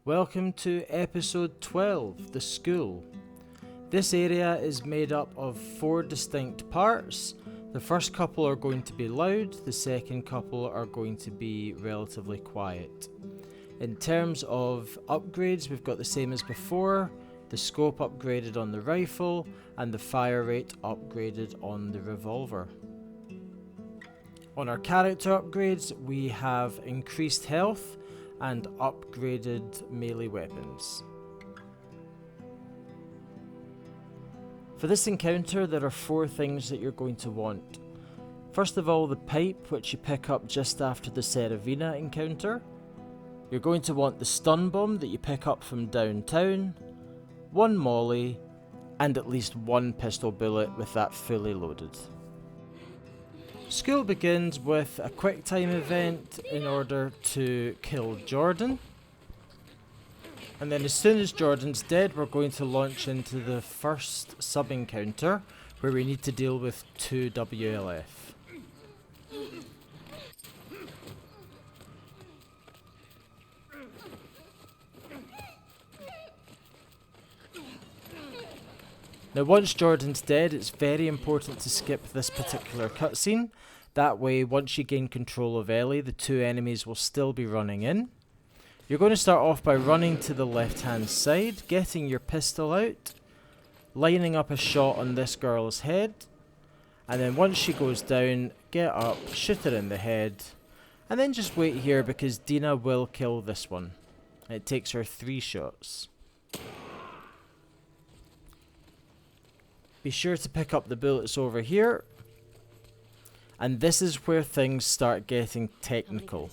Welcome to episode 12, The School. This area is made up of 4 distinct parts. The first couple are going to be loud, the second couple are going to be relatively quiet. In terms of upgrades, we've got the same as before, the scope upgraded on the rifle and the fire rate upgraded on the revolver. On our character upgrades, we have increased health and upgraded melee weapons. For this encounter, there are 4 things that you're going to want. First of all, the pipe, which you pick up just after the Seravina encounter. You're going to want the stun bomb that you pick up from downtown, 1 molly, and at least 1 pistol bullet with that fully loaded. School begins with a quick time event in order to kill Jordan. And then as soon as Jordan's dead, we're going to launch into the first sub-encounter where we need to deal with 2 WLF. Now once Jordan's dead, it's very important to skip this particular cutscene. That way, once you gain control of Ellie, the 2 enemies will still be running in. You're going to start off by running to the left hand side, getting your pistol out, lining up a shot on this girl's head, and then once she goes down, get up, shoot her in the head, and then just wait here because Dina will kill this one. It takes her 3 shots. Be sure to pick up the bullets over here. And this is where things start getting technical.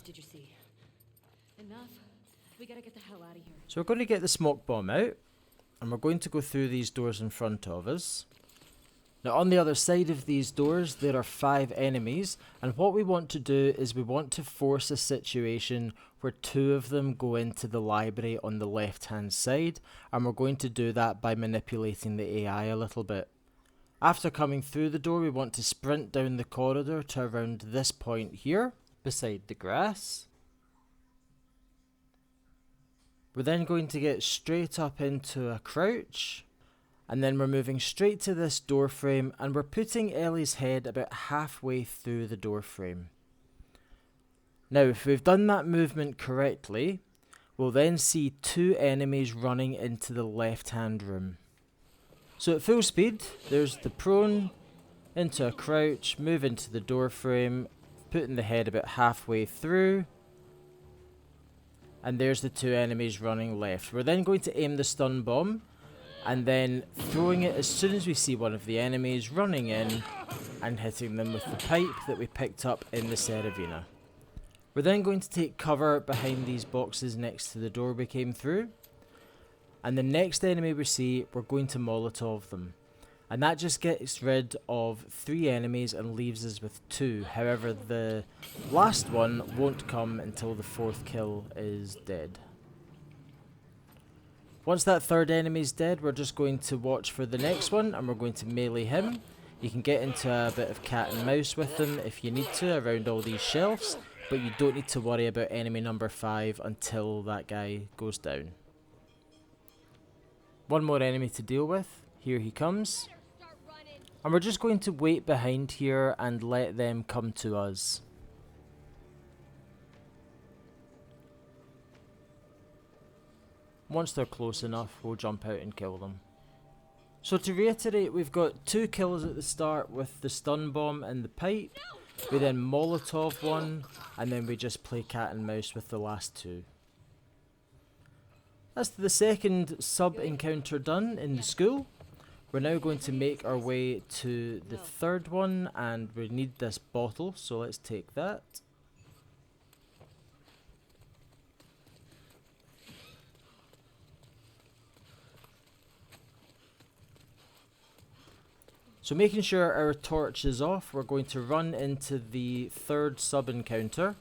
So we're going to get the smoke bomb out. And we're going to go through these doors in front of us. Now on the other side of these doors there are 5 enemies. And what we want to do is we want to force a situation where 2 of them go into the library on the left hand side. And we're going to do that by manipulating the AI a little bit. After coming through the door, we want to sprint down the corridor to around this point here, beside the grass. We're then going to get straight up into a crouch, and then we're moving straight to this door frame, and we're putting Ellie's head about halfway through the door frame. Now, if we've done that movement correctly, we'll then see 2 enemies running into the left-hand room. So at full speed, there's the prone, into a crouch, move into the door frame, putting the head about halfway through, and there's the 2 enemies running left. We're then going to aim the stun bomb, and then throwing it as soon as we see one of the enemies running in, and hitting them with the pipe that we picked up in the Seravina. We're then going to take cover behind these boxes next to the door we came through. And the next enemy we see, we're going to Molotov them. And that just gets rid of 3 enemies and leaves us with 2. However, the last one won't come until the 4th kill is dead. Once that 3rd enemy is dead, we're just going to watch for the next one and we're going to melee him. You can get into a bit of cat and mouse with them if you need to around all these shelves, but you don't need to worry about enemy number 5 until that guy goes down. One more enemy to deal with. Here he comes. And we're just going to wait behind here and let them come to us. Once they're close enough, we'll jump out and kill them. So to reiterate, we've got 2 kills at the start with the stun bomb and the pipe. We then Molotov one, and then we just play cat and mouse with the last 2. That's the second sub-encounter done in the school. We're now going to make our way to the 3rd one, and we need this bottle, so let's take that. So making sure our torch is off, we're going to run into the 3rd sub-encounter.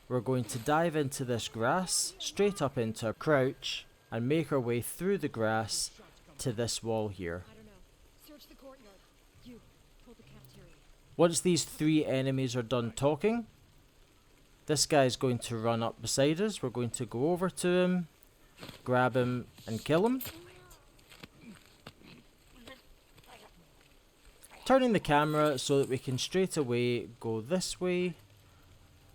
We're going to dive into this grass, straight up into a crouch, and make our way through the grass to this wall here. Search the courtyard. You hold the cafeteria. Once these 3 enemies are done talking, this guy's going to run up beside us. We're going to go over to him, grab him and kill him. Turning the camera so that we can straight away go this way,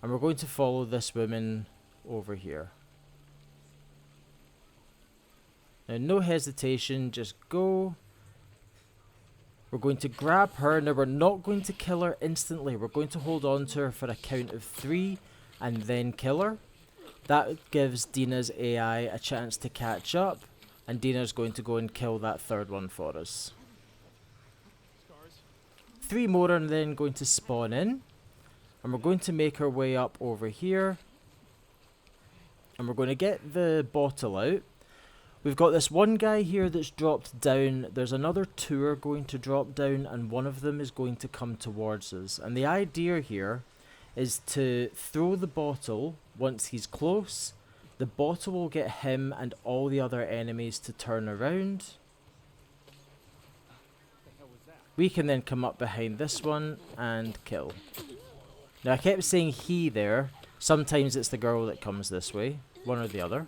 and we're going to follow this woman over here. Now no hesitation, just go. We're going to grab her. Now we're not going to kill her instantly, we're going to hold on to her for a count of 3 and then kill her. That gives Dina's AI a chance to catch up, and Dina's going to go and kill that third one for us. 3 more are then going to spawn in, and we're going to make our way up over here, and we're going to get the bottle out. We've got this one guy here that's dropped down, there's another 2 are going to drop down, and one of them is going to come towards us. And the idea here is to throw the bottle once he's close. The bottle will get him and all the other enemies to turn around. We can then come up behind this one and kill. Now I kept saying he there, sometimes it's the girl that comes this way, one or the other.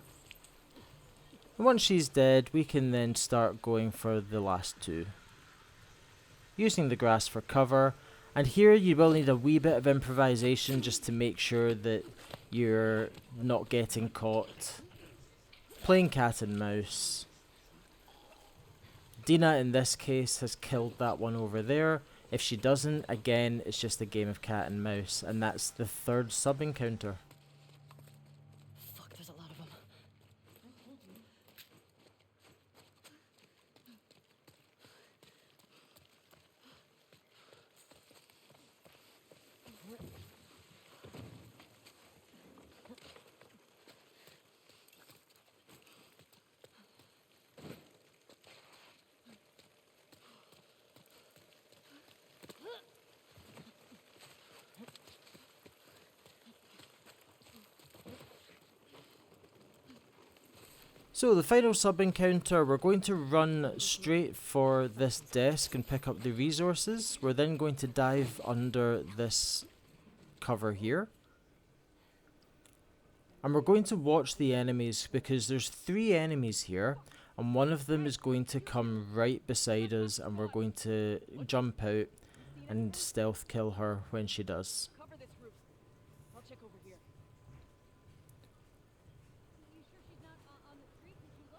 And once she's dead, we can then start going for the last 2. Using the grass for cover, and here you will need a wee bit of improvisation just to make sure that you're not getting caught. Playing cat and mouse. Dina in this case has killed that one over there. If she doesn't, again it's just a game of cat and mouse, and that's the 3rd sub encounter. Fuck, there's a lot of them. So the final sub encounter, we're going to run straight for this desk and pick up the resources. We're then going to dive under this cover here. And we're going to watch the enemies because there's 3 enemies here, and one of them is going to come right beside us, and we're going to jump out and stealth kill her when she does. Cover this roof. I'll check over here.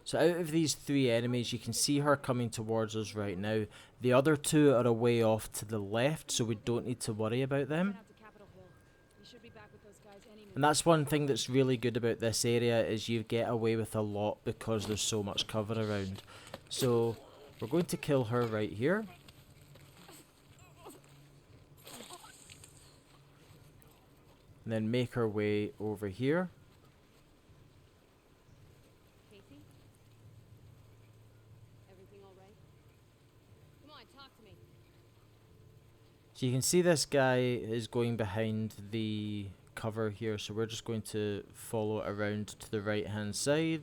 So out of these 3 enemies, you can see her coming towards us right now. The other 2 are away off to the left, so we don't need to worry about them. And that's one thing that's really good about this area, is you get away with a lot because there's so much cover around. So we're going to kill her right here. And then make our way over here. So you can see this guy is going behind the cover here, so we're just going to follow it around to the right hand side,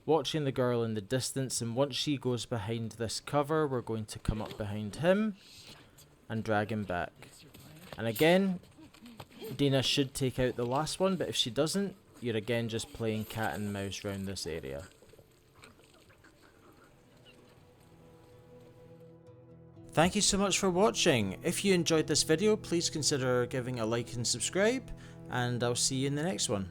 watching the girl in the distance, and once she goes behind this cover, we're going to come up behind him and drag him back. And again, Dina should take out the last one, but if she doesn't, you're again just playing cat and mouse around this area. Thank you so much for watching. If you enjoyed this video, please consider giving a like and subscribe, and I'll see you in the next one.